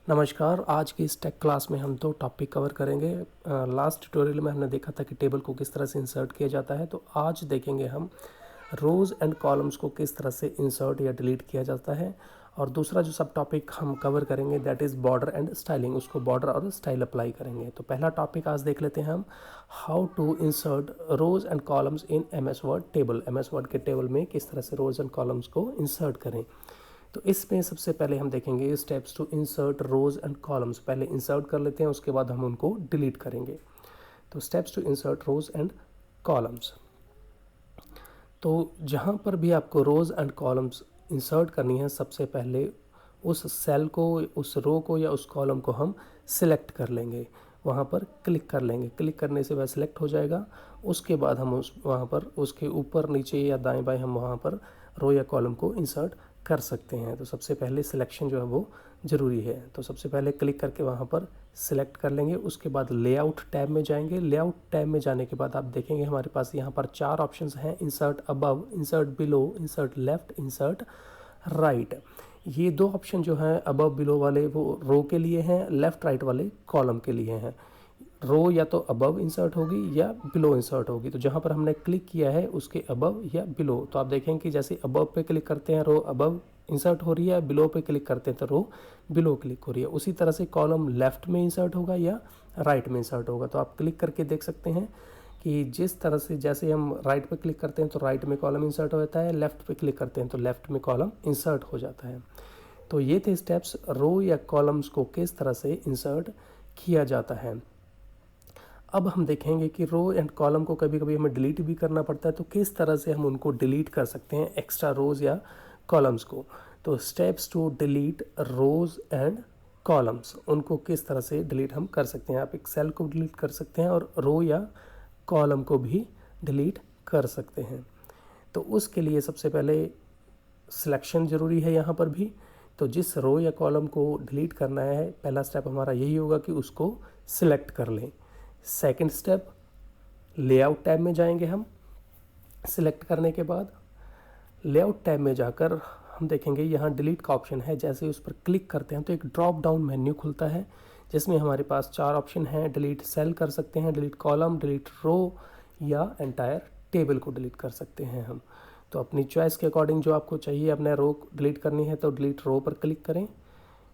नमस्कार। आज की इस टेक क्लास में हम दो टॉपिक कवर करेंगे। लास्ट ट्यूटोरियल में हमने देखा था कि टेबल को किस तरह से इंसर्ट किया जाता है, तो आज देखेंगे हम रोज़ एंड कॉलम्स को किस तरह से इंसर्ट या डिलीट किया जाता है। और दूसरा जो सब टॉपिक हम कवर करेंगे that is border and styling, उसको बॉर्डर और स्टाइल अप्लाई करेंगे। तो पहला टॉपिक आज देख लेते हैं हम, how to insert rows and columns in MS word table. MS word के टेबल में किस तरह से रोज़ एंड कॉलम्स को इंसर्ट करें। तो इसमें सबसे पहले हम देखेंगे steps to insert rows and columns. पहले इंसर्ट कर लेते हैं, उसके बाद हम उनको डिलीट करेंगे। तो steps to insert rows and columns. तो जहाँ पर भी आपको रोज़ एंड कॉलम्स इंसर्ट करनी है, सबसे पहले उस सेल को, उस रो को या उस कॉलम को हम सिलेक्ट कर लेंगे। वहाँ पर क्लिक कर लेंगे। क्लिक करने से वह सिलेक्ट हो जाएगा। उसके बाद हम उस वहाँ पर उसके ऊपर नीचे या दाएं बाएं हम वहाँ पर रो या कॉलम को इंसर्ट कर सकते हैं। तो सबसे पहले सिलेक्शन जो है वो ज़रूरी है। तो सबसे पहले क्लिक करके वहाँ पर सिलेक्ट कर लेंगे। उसके बाद लेआउट टैब में जाएंगे। लेआउट टैब में जाने के बाद आप देखेंगे हमारे पास यहाँ पर 4 ऑप्शंस हैं, insert above, insert below, insert left, insert right. ये 2 ऑप्शन जो हैं अबव बिलो वाले वो रो के लिए हैं, लेफ़्ट राइट वाले कॉलम के लिए हैं। रो या तो अबव इंसर्ट होगी या बिलो इंसर्ट होगी। तो जहाँ पर हमने क्लिक किया है उसके अबव या बिलो, तो आप देखेंगे कि जैसे अबव पे क्लिक करते हैं रो अबव इंसर्ट हो रही है, बिलो पे क्लिक करते हैं तो रो बिलो क्लिक हो रही है। उसी तरह से कॉलम लेफ़्ट में इंसर्ट होगा या राइट में इंसर्ट होगा। तो आप क्लिक करके देख सकते हैं कि जिस तरह से, जैसे हम राइट पे क्लिक करते हैं तो राइट में कॉलम इंसर्ट हो जाता है, लेफ़्ट पे क्लिक करते हैं तो लेफ़्ट में कॉलम इंसर्ट हो जाता है। तो ये थे स्टेप्स रो या कॉलम्स को किस तरह से इंसर्ट किया जाता है। अब हम देखेंगे कि रो एंड कॉलम को कभी कभी हमें डिलीट भी करना पड़ता है, तो किस तरह से हम उनको डिलीट कर सकते हैं एक्स्ट्रा रोज़ या कॉलम्स को। तो steps to delete rows and columns, उनको किस तरह से डिलीट हम कर सकते हैं। आप एक सेल को डिलीट कर सकते हैं और रो या कॉलम को भी डिलीट कर सकते हैं। तो उसके लिए सबसे पहले सिलेक्शन ज़रूरी है यहाँ पर भी। तो जिस रो या कॉलम को डिलीट करना है, पहला स्टेप हमारा यही होगा कि उसको सिलेक्ट कर लें। सेकंड स्टेप, लेआउट टैब में जाएंगे हम। सिलेक्ट करने के बाद लेआउट टैब में जाकर हम देखेंगे यहाँ डिलीट का ऑप्शन है। जैसे उस पर क्लिक करते हैं तो एक ड्रॉप डाउन मेन्यू खुलता है जिसमें हमारे पास 4 ऑप्शन हैं। डिलीट सेल कर सकते हैं, डिलीट कॉलम, डिलीट रो या एंटायर टेबल को डिलीट कर सकते हैं हम। तो अपनी चॉइस के अकॉर्डिंग जो आपको चाहिए, अपने रो डिलीट करनी है तो डिलीट रो पर क्लिक करें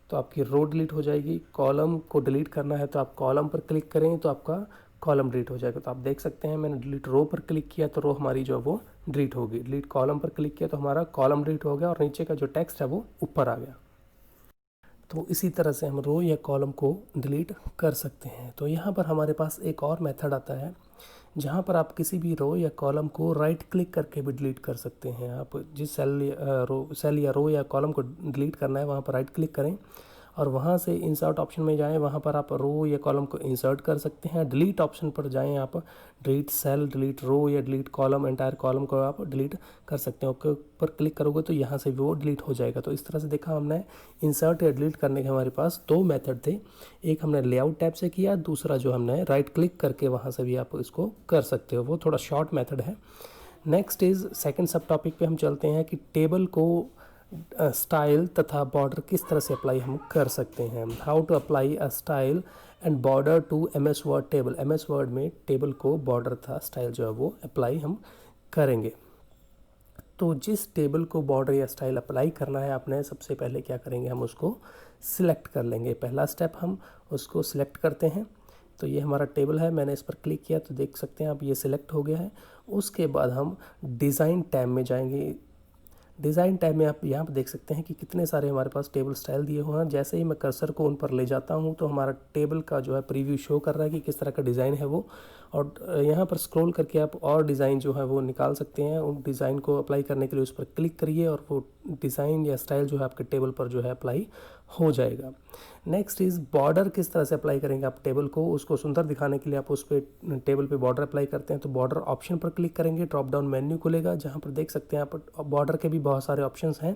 तो आपकी रो डिलीट हो जाएगी। कॉलम को डिलीट करना है तो आप कॉलम पर क्लिक करें तो आपका कॉलम डिलीट हो जाएगा। तो आप देख सकते हैं मैंने डिलीट रो पर क्लिक किया तो रो हमारी जो वो डिलीट होगी। डिलीट कॉलम पर क्लिक किया तो हमारा कॉलम डिलीट हो गया और नीचे का जो टेक्स्ट है वो ऊपर आ गया। तो इसी तरह से हम रो या कॉलम को डिलीट कर सकते हैं। तो यहाँ पर हमारे पास एक और मेथड आता है जहाँ पर आप किसी भी रो या कॉलम को राइट क्लिक करके भी डिलीट कर सकते हैं। आप जिस सेल या रो या कॉलम को डिलीट करना है वहाँ पर राइट क्लिक करें और वहाँ से इंसर्ट ऑप्शन में जाएं। वहाँ पर आप रो या कॉलम को इंसर्ट कर सकते हैं। डिलीट ऑप्शन पर जाएं, आप डिलीट सेल, डिलीट रो या डिलीट कॉलम, एंटायर कॉलम को आप डिलीट कर सकते हैं। ओके पर क्लिक करोगे तो यहाँ से वो डिलीट हो जाएगा। तो इस तरह से देखा हमने इंसर्ट या डिलीट करने के हमारे पास 2 मेथड थे। एक हमने लेआउट टैब से किया, दूसरा जो हमने राइट क्लिक करके वहाँ से भी आप इसको कर सकते हो। वो थोड़ा शॉर्ट मेथड है। नेक्स्ट इज़ सेकंड सब टॉपिक पे हम चलते हैं कि टेबल को स्टाइल तथा बॉर्डर किस तरह से अप्लाई हम कर सकते हैं। How to apply a style and border to MS word table. MS word में टेबल को बॉर्डर तथा स्टाइल जो है वो अप्लाई हम करेंगे। तो जिस टेबल को बॉर्डर या स्टाइल अप्लाई करना है आपने, सबसे पहले क्या करेंगे, हम उसको सिलेक्ट कर लेंगे। पहला स्टेप हम उसको सिलेक्ट करते हैं। तो ये हमारा टेबल है, मैंने इस पर क्लिक किया तो देख सकते हैं आप ये सिलेक्ट हो गया है। उसके बाद हम डिज़ाइन टैब में जाएंगे। डिज़ाइन टैब में आप यहाँ पर देख सकते हैं कि कितने सारे हमारे पास टेबल स्टाइल दिए हुए हैं। जैसे ही मैं कर्सर को उन पर ले जाता हूँ तो हमारा टेबल का जो है प्रीव्यू शो कर रहा है कि किस तरह का डिज़ाइन है वो। और यहाँ पर स्क्रॉल करके आप और डिज़ाइन जो है वो निकाल सकते हैं। उन डिज़ाइन को अप्लाई करने के लिए उस पर क्लिक करिए और वो डिज़ाइन या स्टाइल जो है आपके टेबल पर जो है अप्लाई हो जाएगा। नेक्स्ट इज़ बॉर्डर किस तरह से अप्लाई करेंगे आप टेबल को, उसको सुंदर दिखाने के लिए आप उस पर टेबल पे बॉर्डर अप्लाई करते हैं तो बॉर्डर ऑप्शन पर क्लिक करेंगे, ड्रॉप डाउन मेन्यू खुलेगा जहाँ पर देख सकते हैं आप बॉर्डर के भी बहुत सारे ऑप्शंस हैं।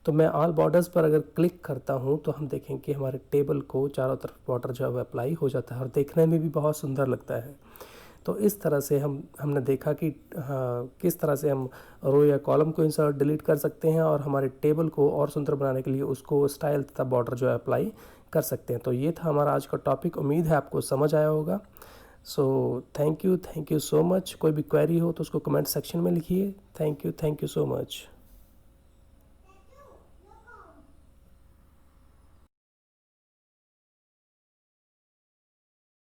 तो मैं ऑल बॉर्डर्स पर अगर क्लिक करता हूँ तो हम देखें कि हमारे टेबल को चारों तरफ बॉर्डर जो है वो अप्लाई हो जाता है और देखने में भी बहुत सुंदर लगता है। तो इस तरह से हमने देखा कि हाँ, किस तरह से हम रो या कॉलम को इंसर्ट डिलीट कर सकते हैं और हमारे टेबल को और सुंदर बनाने के लिए उसको स्टाइल तथा बॉर्डर जो है अप्लाई कर सकते हैं। तो ये था हमारा आज का टॉपिक, उम्मीद है आपको समझ आया होगा। So thank you so much. कोई भी क्वेरी हो तो उसको कमेंट सेक्शन में लिखिए। Thank you so much.